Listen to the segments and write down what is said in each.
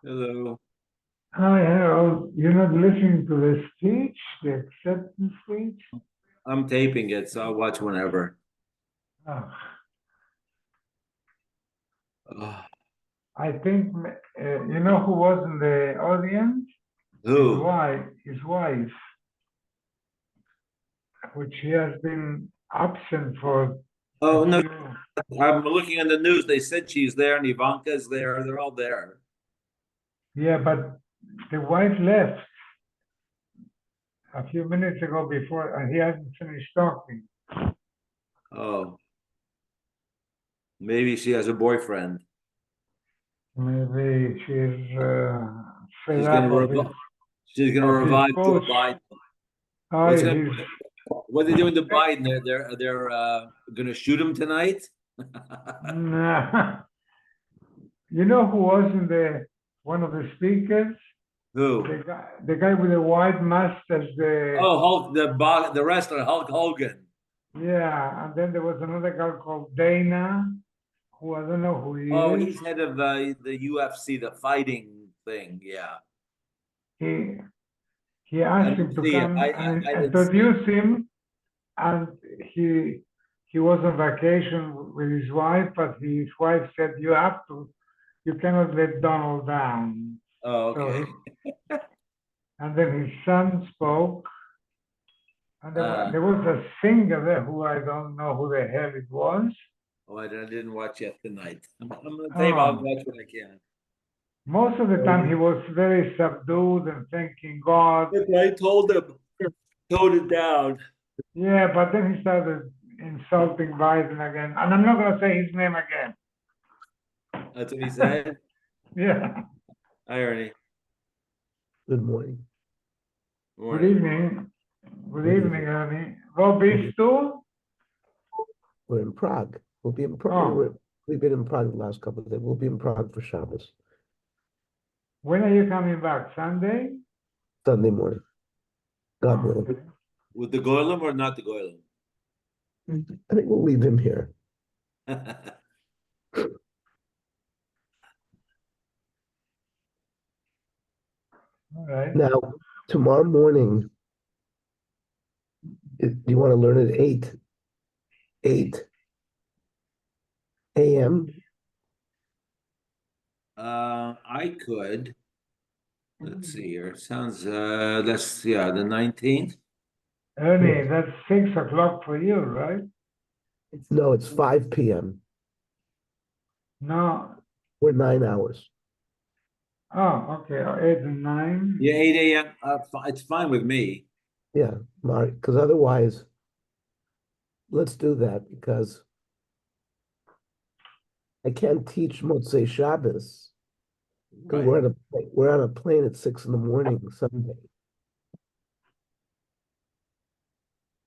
Hello. Hi, Harold. You're not listening to the speech, the acceptance speech? I'm taping it, so I'll watch whenever. Oh, Ugh. I think you know who was in the audience? His Who? wife, which he has been absent for a Oh no, few. I'm looking in the news. They said she's there and Ivanka's there. They're all there. Yeah, but the wife left a few minutes ago before, and he hasn't finished talking. Oh, maybe she has a boyfriend. Maybe she's fed She's up gonna revive. She's gonna of his revive Joe post. Biden. Oh, What's gonna? he's What are they doing to Biden? They're gonna shoot him tonight. nah. You know who was in the one of the speakers? Who? The guy with the white mask as the Oh, the wrestler Hulk Hogan. yeah, and then there was another guy called Dana, who I don't know who he Oh, is. he's head of the UFC, the fighting thing. Yeah, He he I asked him didn't to see him. come and I didn't see him. introduce him, and he he was on vacation with his wife, but his wife said you cannot let Donald down. Oh, So okay. and then his son spoke. And Uh, there was a singer there who I don't know who the hell it was. oh, I didn't watch yet tonight. I'm gonna tape. I'll Oh, watch what I can. most of the Oh, time he was very subdued and thanking God. look, I told him, tone it down. Yeah, but then he started insulting Biden again. And I'm not going to say his name again. That's what he said. Yeah. Irony. Good morning. Good Morning. evening. Good Good evening, evening. honey. Go beach too? We're in Prague. We'll be in Prague. Oh, We've been in Prague the last couple of days. We'll be in Prague for Shabbos, when are you coming back? Sunday? Sunday morning, God Oh, willing. okay. With the goylem or not the goylem? I think we'll leave him here. All right. Now, tomorrow morning, do you want to learn at 8 a.m.? I could. Let's see here. Sounds that's yeah, the 19th. Ernie, Yes. that's 6 o'clock for you, right? No, it's 5 p.m. No. We're 9 hours. Oh, okay. 8 and 9. Yeah, 8 a.m. It's fine with me. Yeah, Mark, because otherwise, let's do that because I can't teach Motzei Shabbos because Right. we're on a plane at 6 in the morning Sunday.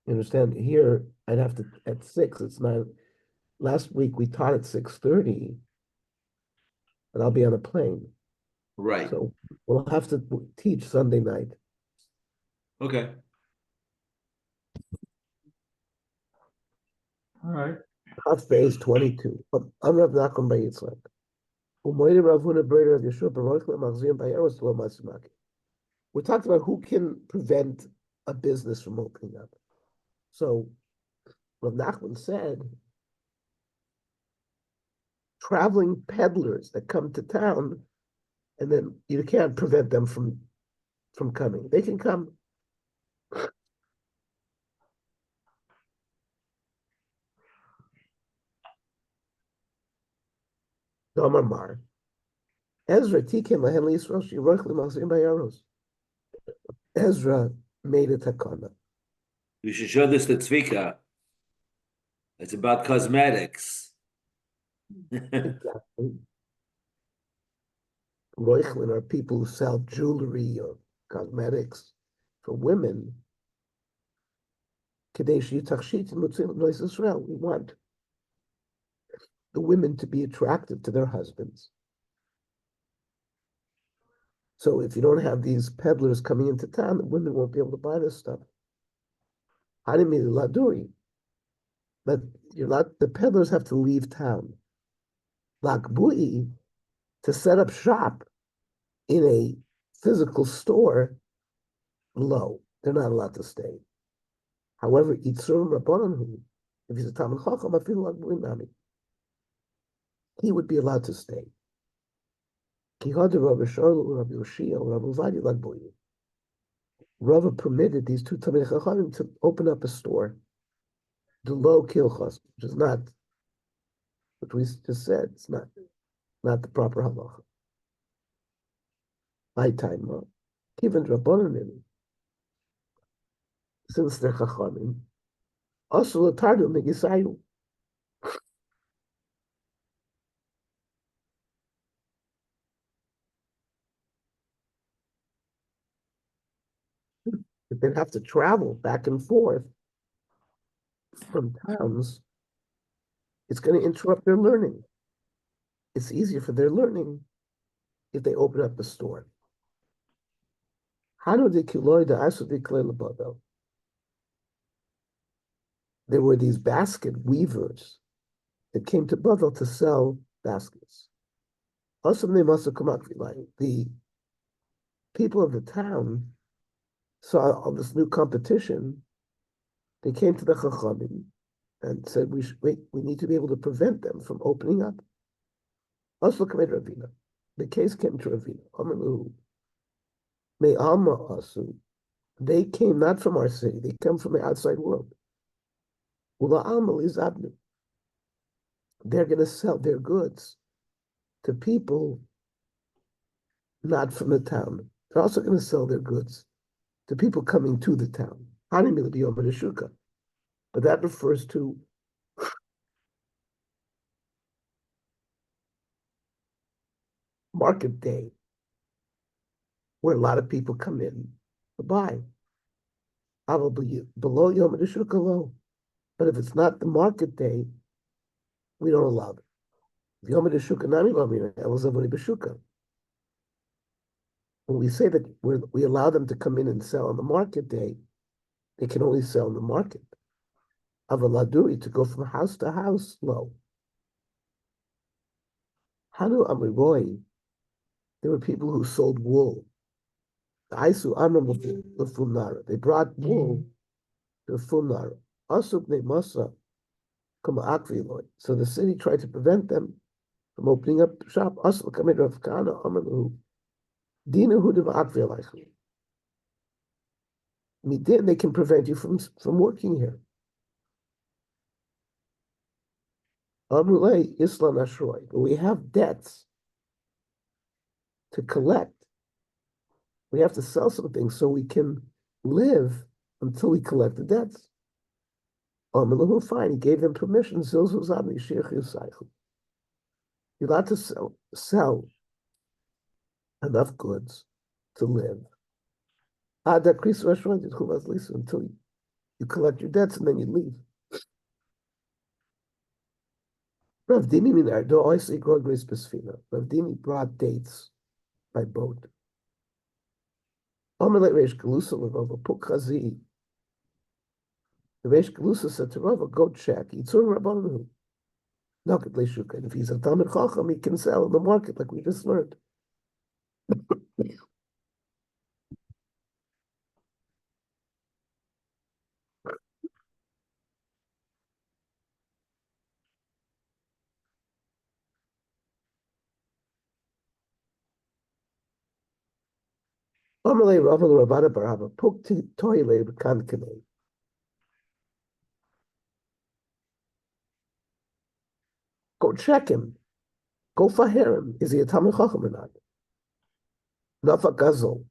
You understand? Here, I'd have to at 6. It's not. Last week we taught at 6:30, and I'll be on a plane, Right. so we'll have to teach Sunday night. Okay. All right. Half Bay is 22. I'm Rav Nachum Bar Yitzchak. Umoyde Rav Huna Breder of Yeshua Baruch LeMachzir Bayeros Lo Masimaki. We talked about who can prevent a business from opening up. So Rav Nachman said, traveling peddlers that come to town, and then you can't prevent them from coming. They can come. Omar Mar. Ezra Tiken Lahen Yisrael Shiroch L'Machzir Bayeros. Ezra made a takana. You should show this to Tzvika. It's about cosmetics. Exactly. Roichlin are people who sell jewelry or cosmetics for women. Kadesh Yitachshit Nois Israel. We want the women to be attractive to their husbands. So if you don't have these peddlers coming into town, the women won't be able to buy this stuff. Hanimi Laduri. But you're not, the peddlers have to leave town. Lakbui, to set up shop, in a physical store, low. They're not allowed to stay. However, Itzurim Rabbanan, if he's a Talmid Chacham, I feel like he would be allowed to stay. Rava permitted these two Talmid Chachamim to open up a store, the low kilchos, which is not, which we just said, it's not the proper halacha. My time, Kivan Rabbanan, since they're Chachamim, also Latardu Megisayu. If they have to travel back and forth from towns, it's going to interrupt their learning. It's easier for their learning if they open up the store. There were these basket weavers that came to Bavel to sell baskets. Also, they must have come out like the people of the town saw all this new competition. They came to the Chachamim and said, we need to be able to prevent them from opening up. Also, Ravina. The case came to Ravina. Amalu. May Alma Asu. They came not from our city, they come from the outside world. Ula Alma is Abnu. They're going to sell their goods to people not from the town. They're also going to sell their goods to people coming to the town. But that refers to market day, where a lot of people come in to buy. Below Yom HaShuka. But if it's not the market day, we don't allow it. Yom HaShuka nami lamina elazavoni b'shuka. When we say that we allow them to come in and sell on the market day, they can only sell in the market. Avaladuri, to go from house to house, low. Hanu Amiroi, there were people who sold wool. The Aisu Amram Lefumnara. They brought wool to Fumnara. Asuk Ne Masa Kama Akviloi. So the city tried to prevent them from opening up the shop. Asuk Kamid Rav Kana Amalu. Dina Hudav Akvilaichu. Midin, they can prevent you from working here. Amrulay Islam Ashroy. But we have debts to collect. We have to sell some things so we can live until we collect the debts. Amalahu, fine. He gave them permission. You're allowed to sell enough goods to live. Until you collect your debts and then you leave. Rav Dimi brought dates by boat. The Reish Galusa said to Rava, go check. And if he's a Talmid Chacham, he can sell in the market like we just learned. Amalei Rava Ravada Baraba, Pukti Toile Kankane. Go check him. Go fahir him. Is he a Talmid Chacham or not? Nafa Gazel.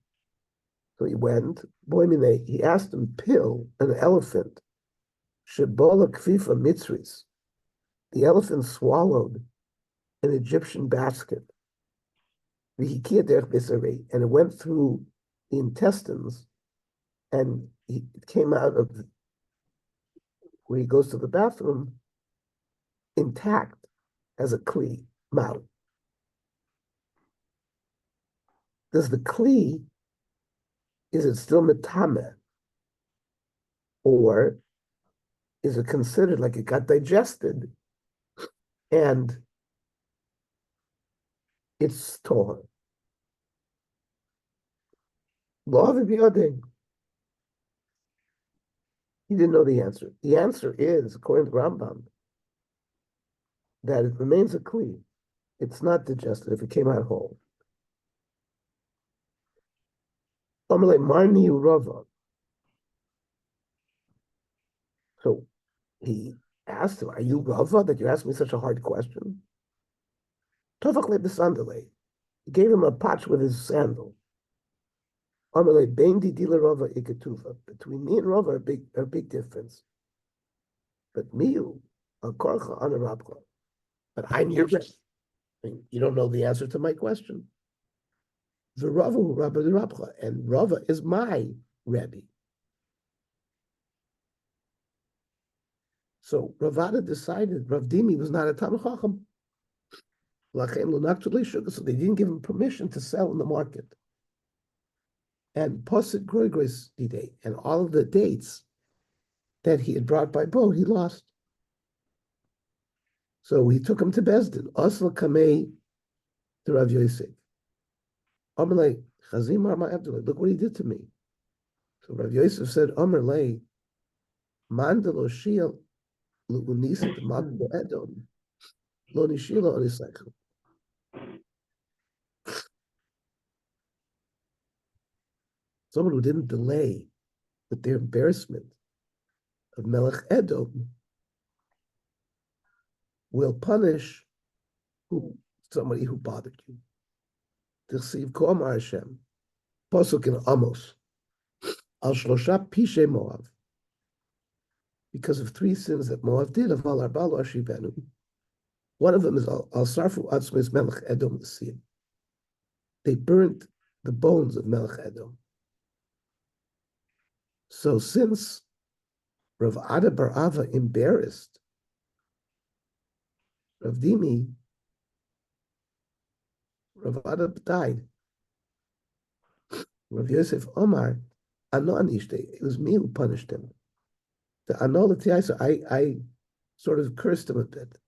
So he went. Boimine, he asked him, Pill, an elephant. Shebola Kfifa Mitzris. The elephant swallowed an Egyptian basket. And it went through the intestines, and it came out of where he goes to the bathroom intact as a kli mouth. Does the kli, is it still metame, or is it considered like it got digested and it's torn? Law of Biyodin. He didn't know the answer. The answer is, according to Rambam, that it remains a kli. It's not digested if it came out whole. Amalei Marni Rava. So he asked him, "Are you Rava that you asked me such a hard question?" Tovak le b'sandale. He gave him a patch with his sandal. Amalei Bein di dila Rava iketuva. Between me and Rava, a big difference. But miu a korcha ana rabcha. But I'm your Rebbe. I mean, you don't know the answer to my question. The Rava Rabba the Rabcha, and Rava is my Rebbe. So Ravada decided Rav Dimi was not a Talmid Chacham. So they didn't give him permission to sell in the market. And Posit Groigres Dide, and all of the dates that he had brought by boat, he lost. So he took him to Bezdin. Asla Kamei to Rav Yosef. Amalei Chazim Arma Abdullah. Look what he did to me. So Rav Yosef said, Amalei Mandalo Shiel Lu'unisa the Magdo Edom Lo Nishila Onisaichel. Someone who didn't delay with their embarrassment of Melech Edom will punish somebody who bothered you. T'chsiv K'omar Hashem, Posuk in Amos, Al Shlosha Pishe Moav, because of 3 sins that Moav did, of Al Arbalo Ashivenu. One of them is Al Sarfu Atzmes Melech Edom L'Siyim. They burnt the bones of Melech Edom. So since Rav Ada Bar Ava embarrassed Rav Dimi, Rav Ada died. Rav Yosef Omar, Ano Anishte, it was me who punished him. The Ano L'Tiaisa, I sort of cursed him a bit.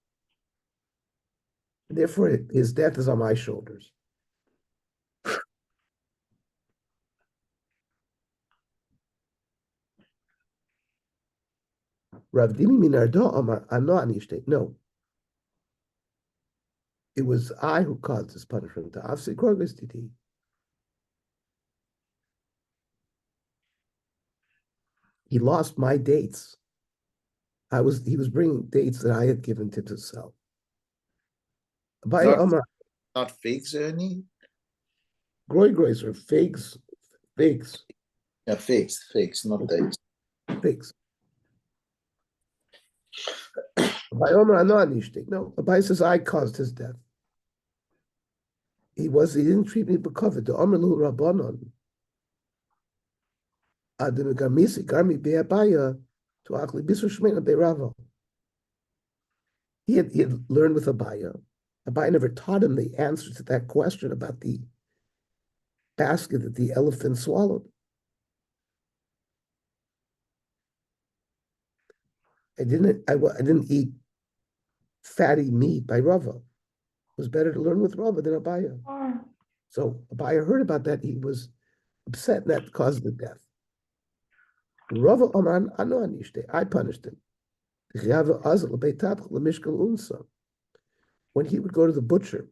And therefore, his death is on my shoulders. Rav Dimi Minardo Omar, Ano Anishte, no. It was I who caused this punishment. The Afsi Krogus Didi. He lost my dates. He was bringing dates that I had given to sell. By Omar, Not figs, any? Groigres or figs. Yeah, figs, not dates. Figs. By Omar, no, Abai says I caused his death. He didn't treat me because the Omar Lu Rabbanon. Adam Gamisi Garmi Beabaya to Akli Bisur Shmena Beirava. He had learned with Abaya. Abaya never taught him the answer to that question about the basket that the elephant swallowed. I didn't eat fatty meat by Rava. It was better to learn with Rava than Abaya. So Abaya heard about that. He was upset, and that caused the death. Rava Oman Ano Anishte, I punished him. When he would go to the butcher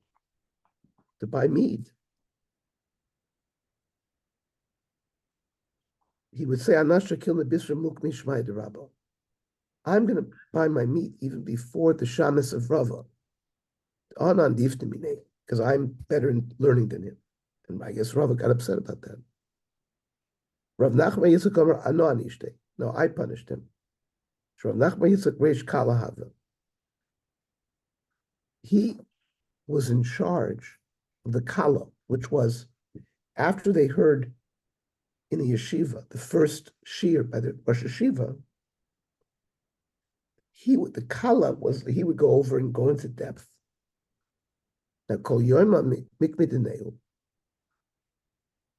to buy meat, he would say, I'm going to buy my meat even before the shamus of Rava, because I'm better in learning than him. And I guess Rava got upset about that. Rav Nachman Yitzchak Omer Ano Anishte. No, I punished him. Rav Nachman Yitzchak Reish Kalahava. He was in charge of the Kala, which was after they heard in the yeshiva, the first shir by the Rosh Yeshiva, he would go over and go into depth. Now, Kol Yoima Mikmidineu,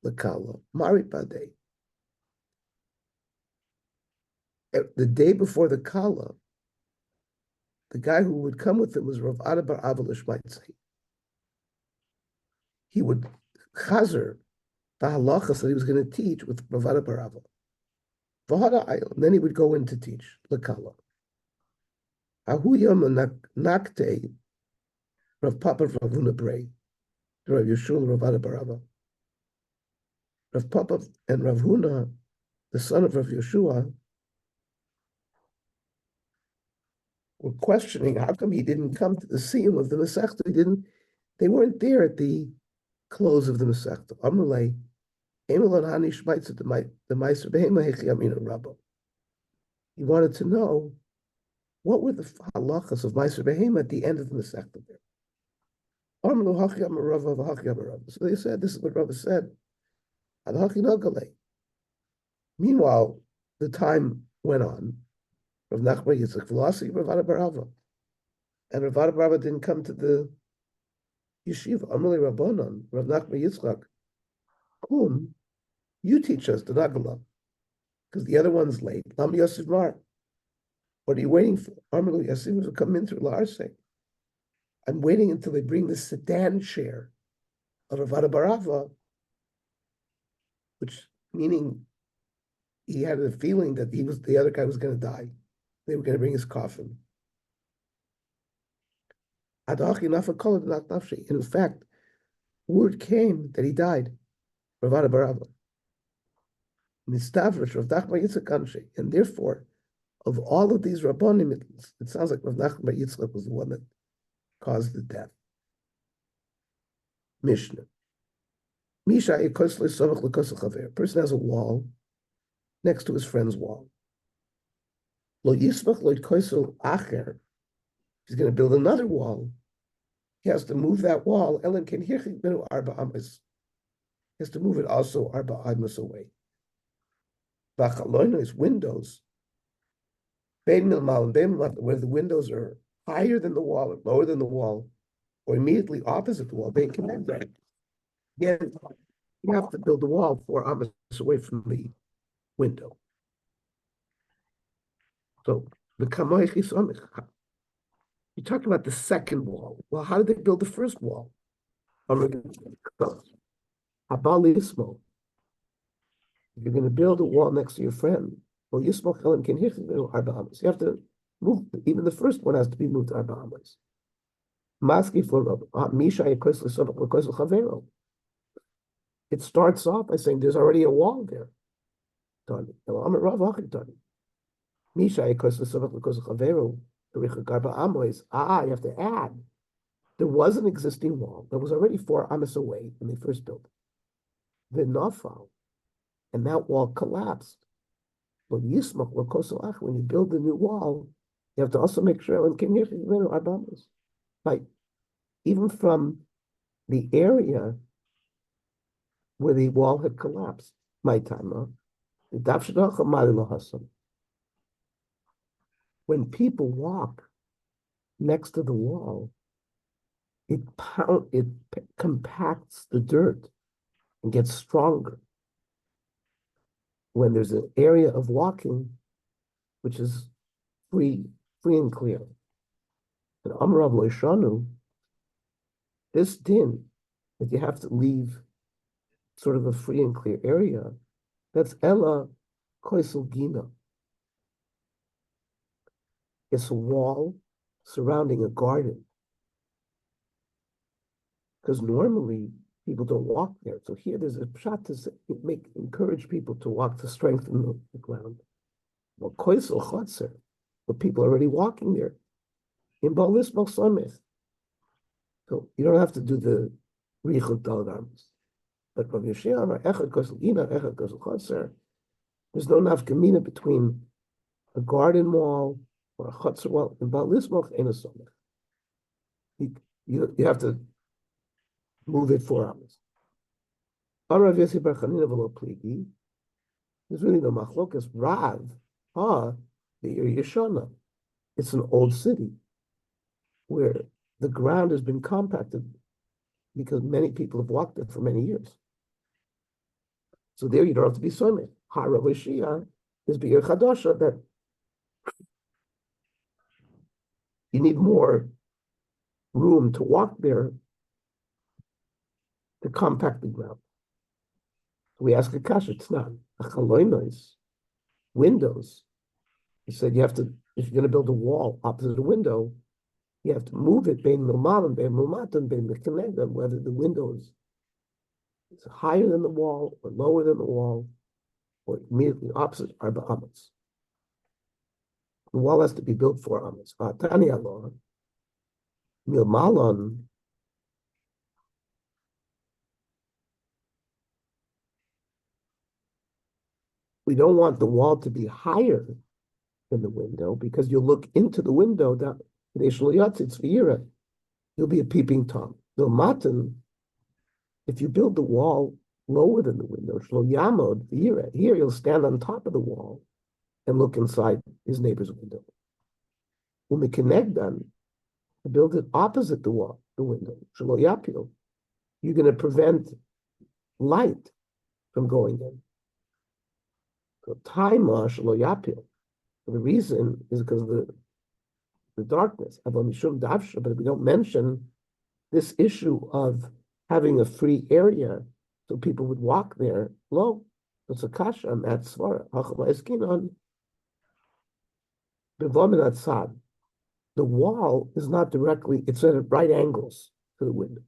the Kala, Mari Padei. The day before the Kala, the guy who would come with him was Rav Ada Bar Ava L'Shmaitzei. He would chazer the halachas that he was going to teach with Bava Barava. And then he would go in to teach Lakala. Ahu Yom Nakte Rav Papa Rav Huna Brei, Rav Yeshua Rav Barava. Rav Papa and Rav Huna, the son of Rav Yeshua, were questioning how come he didn't come to the siyum of the Masechta. They weren't there at the close of the Masechta. Amrulay, Emelon Hani Shmaitz at the Meiser Behema Hechi Amina Rabba. He wanted to know what were the halachas of Meiser Behema at the end of the Masechta there. Amru Hachi Amarava Hachi Amarava. So they said, this is what Rabba said. Ad Hachi Nagalei. Meanwhile, the time went on. Rav Nachman Yitzchak philosophy, Rav Barava. And Rav Barava didn't come to the yeshiva. Amalei Rabbanon, Rav Nachman Yitzchak, whom you teach us the Nagala, because the other one's late. Lam Yosef Mar. What are you waiting for? Amalei Yosef will come in through Larse. I'm waiting until they bring the sedan chair of Rav Barava, which meaning he had a feeling that the other guy was going to die. They were going to bring his coffin. In fact, word came that he died. Rav Barava. And therefore, of all of these Rabbanim, it sounds like Rav Nachman Yitzchak was the one that caused the death. Mishnah. A person has a wall next to his friend's wall. He's going to build another wall. He has to move that wall. He has to move it also arba amas away. His windows, where the windows are higher than the wall or lower than the wall, or immediately opposite the wall, they connect that. Again, you have to build a wall 4 amas away from the window. So the kamoich is you're talking about the second wall. Well, how did they build the first wall? Abalismo. If you're going to build a wall next to your friend, well, you have to move. Even the first one has to be moved to Arbahamas. It starts off by saying there's already a wall there. You have to add. There was an existing wall that was already 4 amas away when they first built it. The nafal, and that wall collapsed. But yismach l'kosolach, when you build the new wall, you have to also make sure like even from the area where the wall had collapsed. My time, when people walk next to the wall, it compacts the dirt and gets stronger. When there's an area of walking which is free and clear. And Amrav Loishanu, this din that you have to leave sort of a free and clear area, that's Ella Koisel Gina. It's a wall surrounding a garden. Because normally people don't walk there. So here there's a shot to encourage people to walk to strengthen the ground. Well, Koisel Chotzer, but people are already walking there. In Balis Balsamith. So you don't have to do the Richut Dalgams. But Rav Yeshua, Echad Koisel Gina, Echad Koisel Chotzer, there's no nafkamina between a garden wall or a Chotzer wall. In Balis Balch ain't a Somech. You have to move it 4 hours. Rav Yossi Bar Chanina v'lo pligi. There's really no machlokas. Rav, the Yeshana. It's an old city where the ground has been compacted because many people have walked there for many years. So there you don't have to be swimming. Hara Shia is Be'er Chadasha, that you need more room to walk there to compact the ground. We ask a kasha, it's not. Achaloinos, windows. He said you have to, if you're going to build a wall opposite a window, you have to move it, bein milmalim, bein milmatan, bein mekanegdam, whether the window is higher than the wall or lower than the wall, or immediately opposite arba amas. The wall has to be built 4 amas. Tani Allah, milmalon. We don't want the wall to be higher than the window because you'll look into the window that you'll be a peeping Tom. Milmatan, if you build the wall lower than the window, here you'll stand on top of the wall and look inside his neighbor's window. Umikenegdan, to build it opposite the wall, the window, you're going to prevent light from going in. So taima shaloyapil. The reason is because of the darkness. But if we don't mention this issue of having a free area so people would walk there, it's a kasha on that svara. The wall is not directly, it's at right angles to the window.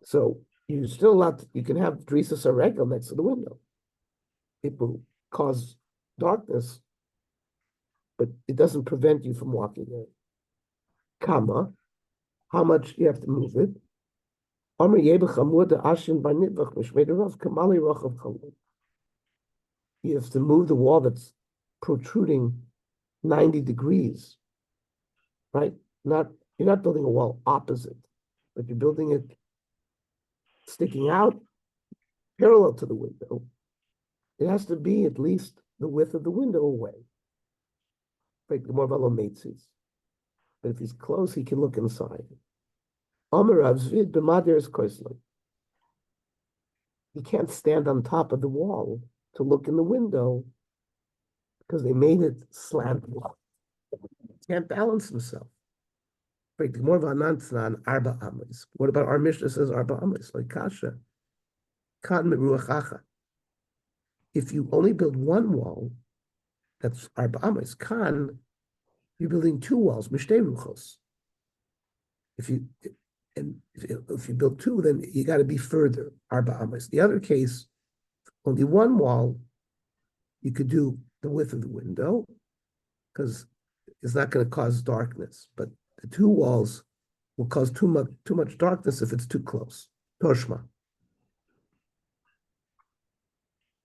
So you still allowed you can have drisas regel next to the window. It will cause darkness, but it doesn't prevent you from walking there. Kama, how much you have to move it? You have to move the wall that's protruding 90 degrees, right? You're not building a wall opposite, but you're building it sticking out parallel to the window. It has to be at least the width of the window away. But if he's close, he can look inside. He can't stand on top of the wall to look in the window because they made it slanted. He can't balance himself. What about our Mishnah says arba amas, like kasha? If you only build one wall, that's arba amas. You're building 2 walls, mishtei ruchos. If you build 2, then you got to be further, arba amas. The other case, only one wall, you could do the width of the window because it's not going to cause darkness. But the 2 walls will cause too much darkness if it's too close. Toshma.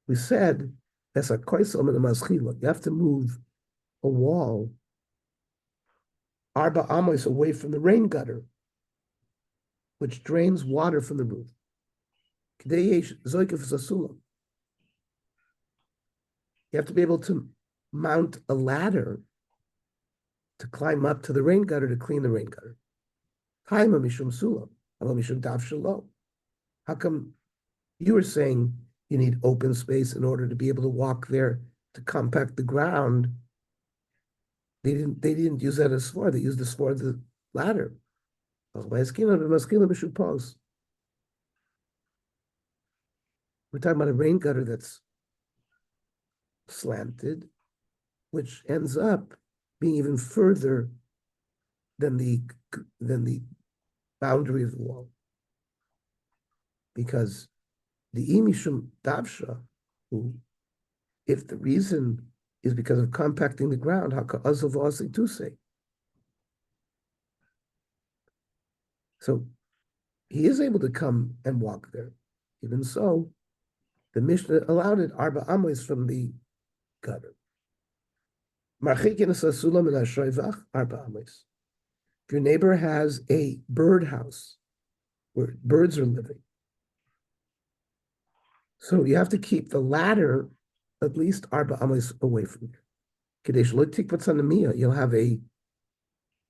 We said that's a koisel in the maschila. You have to move a wall arba amos away from the rain gutter, which drains water from the roof. You have to be able to mount a ladder to climb up to the rain gutter to clean the rain gutter. How come you were saying you need open space in order to be able to walk there to compact the ground? They didn't use that as sword. They used the sword, the ladder. We're talking about a rain gutter that's slanted, which ends up being even further than the boundary of the wall. Because the imishum davsha, if the reason is because of compacting the ground, how to say? So he is able to come and walk there. Even so, the Mishnah allowed it arba amos from the gutter. If your neighbor has a bird house where birds are living, so you have to keep the ladder at least arba amos away from you. You'll have a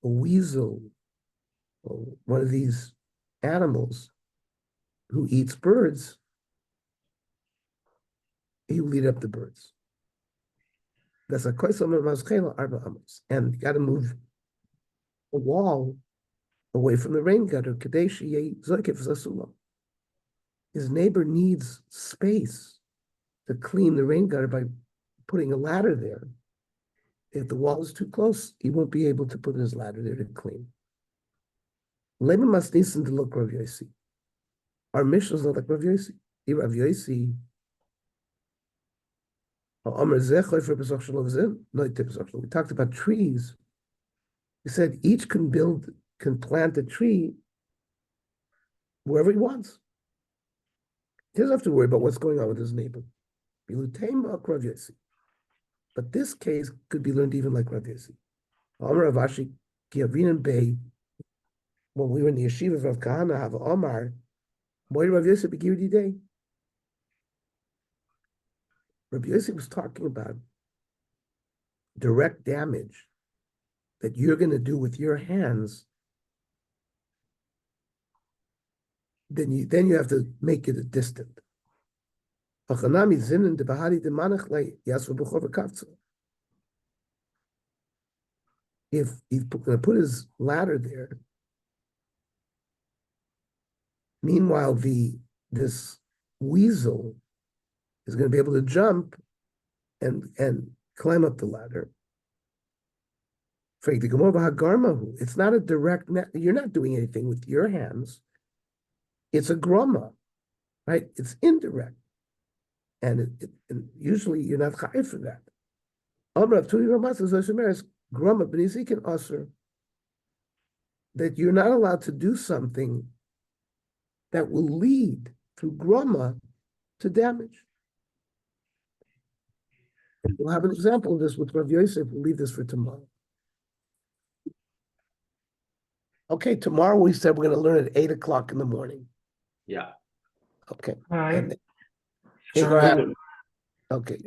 weasel, or one of these animals who eats birds. He will eat up the birds. That's a arba amos, and you got to move a wall away from the rain gutter. his neighbor needs space to clean the rain gutter by putting a ladder there. If the wall is too close, he won't be able to put his ladder there to clean. Lema must listen to look Rav Yossi. Our mission is not like Rav Yossi. Rav Yossi. We talked about trees. He said each can plant a tree wherever he wants. He doesn't have to worry about what's going on with his neighbor. But this case could be learned even like Rav Yossi. When we were in the yeshiva of Rav Kahana, have Omar, Rav Yossi Begirdi Day. Rav Yossi was talking about direct damage that you're going to do with your hands. Then you have to make it a distant. If he's going to put his ladder there, meanwhile this weasel is going to be able to jump and climb up the ladder. It's not a direct net. You're not doing anything with your hands. It's a groma, right? It's indirect. And usually you're not chayiv for that. That you're not allowed to do something that will lead through groma to damage. And we'll have an example of this with Rav Yosef. We'll leave this for tomorrow. Okay, tomorrow we said we're going to learn at 8 o'clock in the morning. Yeah. Okay. All right. And- Sure. okay.